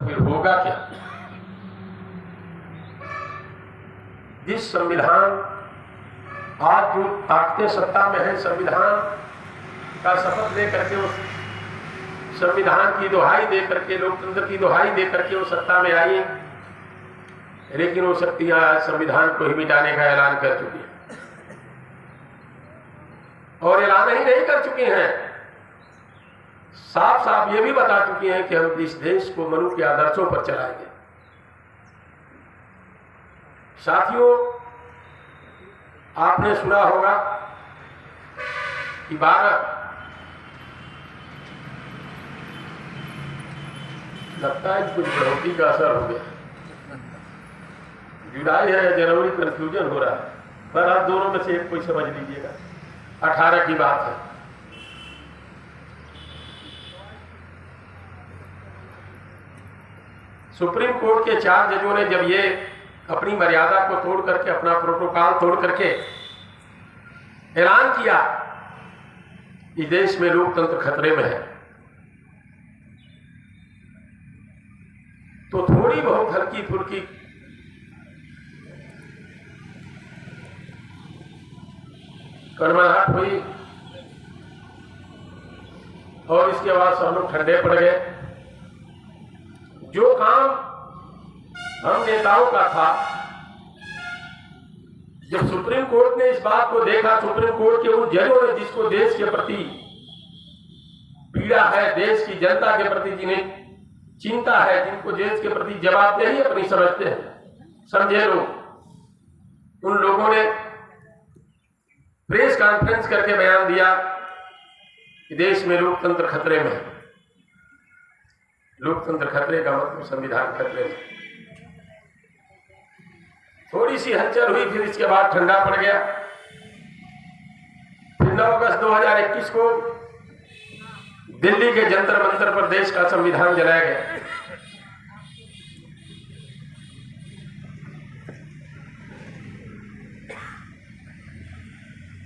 फिर होगा क्या? जिस संविधान आज जो ताकतें सत्ता में है, संविधान का शपथ ले करके, उस संविधान की दुहाई दे करके, लोकतंत्र की दुहाई दे करके वो सत्ता में आई, लेकिन वो शक्तियां आज संविधान को ही मिटाने का ऐलान कर चुकी हैं। और ऐलान ही नहीं कर चुकी हैं, साफ साफ ये भी बता चुकी हैं कि हम इस देश को मनु के आदर्शों पर चलाएंगे। साथियों, आपने सुना होगा कि 12 लगता है कुछ बढ़ोतरी का असर हो गया, जुलाई है जनवरी, कंफ्यूजन हो रहा है, पर आप दोनों में से एक कोई समझ लीजिएगा। 18 की बात है। सुप्रीम कोर्ट के 4 जजों ने जब ये अपनी मर्यादा को तोड़ करके, अपना प्रोटोकॉल तोड़ करके ऐलान किया कि देश में लोकतंत्र खतरे में है, तो थोड़ी बहुत हल्की फुल्की कड़वाहट हुई और इसके बाद सब लोग ठंडे पड़ गए। जो काम हम नेताओं का था, जब सुप्रीम कोर्ट ने इस बात को देखा, सुप्रीम कोर्ट के उन जजों ने जिसको देश के प्रति पीड़ा है, देश की जनता के प्रति जिन्हें चिंता है, जिनको देश के प्रति जवाबदेही अपनी समझते हैं, समझे लोग, उन लोगों ने प्रेस कॉन्फ्रेंस करके बयान दिया कि देश में लोकतंत्र खतरे में है। लोकतंत्र खतरे का मतलब संविधान खतरे में। थोड़ी सी हलचल हुई, फिर इसके बाद ठंडा पड़ गया। फिर 9 अगस्त 2021 को दिल्ली के जंतर मंतर पर देश का संविधान जलाया गया।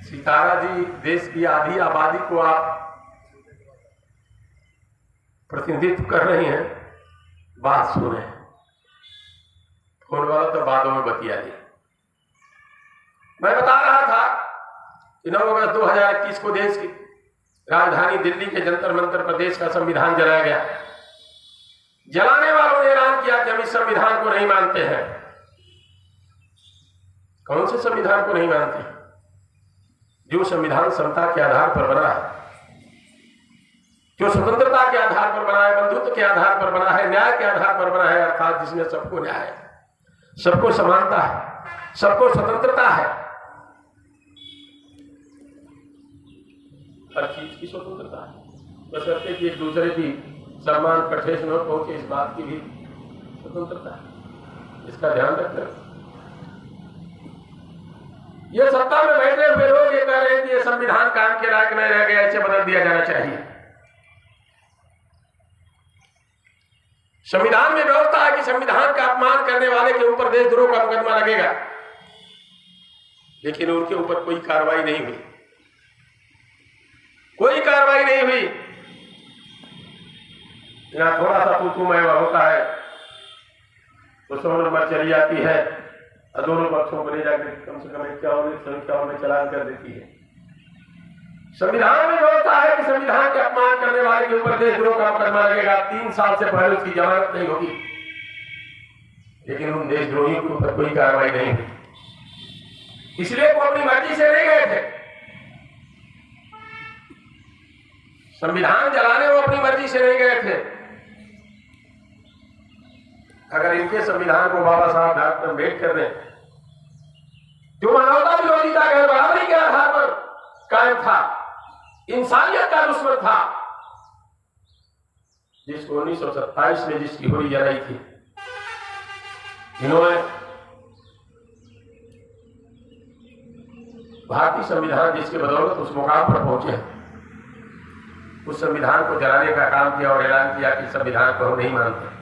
सितारा जी, देश की आधी आबादी को आप प्रतिनिधित्व कर रही हैं, बात सुने। फोन वाला तो बादों में बतिया दिया। मैं बता रहा था कि 9 अगस्त 2021 को देश की राजधानी दिल्ली के जंतर मंतर पर देश का संविधान जलाया गया। जलाने वालों ने ऐलान किया कि हम इस संविधान को नहीं मानते हैं। कौन से संविधान को नहीं मानते? जो संविधान समता के आधार पर बना है, जो स्वतंत्रता के आधार पर बना है, बंधुत्व के आधार पर बना है, न्याय के आधार पर बना है, अर्थात जिसमें सबको न्याय है, सबको समानता है, सबको स्वतंत्रता है, हर चीज की स्वतंत्रता है, बशर्ते कि एक दूसरे की सम्मान पर ठेस न पहुंचे, इस बात की भी स्वतंत्रता है। इसका ध्यान रखना। ये सत्ता में बैठे हुए लोग ये कह रहे हैं कि ये संविधान काम के लायक नहीं रह गया, इसे बदल दिया जाना चाहिए। संविधान में व्यवस्था है कि संविधान का अपमान करने वाले के ऊपर देशद्रोह का मुकदमा लगेगा, लेकिन उनके ऊपर कोई कार्रवाई नहीं हुई, कोई कार्रवाई नहीं हुई। यहाँ थोड़ा सा तू-तू-मैं होता है तो 100 नंबर चली जाती है और दोनों पक्षों को ले जाकर कम से कम 51 में चालान कर देती है। संविधान में व्यवस्था है कि संविधान के अपमान करने वाले के ऊपर देशद्रोह का मुकदमा लगेगा, 3 साल से पहले उसकी जमानत नहीं होगी, लेकिन उन देशद्रोहियों के ऊपर कोई कार्रवाई नहीं हुई। इसलिए वो अपनी मर्जी से नहीं गए थे। संविधान जलाने वो अपनी मर्जी से नहीं गए थे। अगर इनके संविधान को बाबा साहब डॉक्टर अम्बेडकर ने, जो मानवता विरोधिता का बराबरी के आधार पर कायम था, इंसानियत का दुश्मन था, जिसको 1927 में जिसकी होली जलाई थी, इन्होंने भारतीय संविधान जिसके बदौलत उस मुकाम पर पहुंचे, उस संविधान को जलाने का काम किया और ऐलान किया कि संविधान को हम नहीं मानते।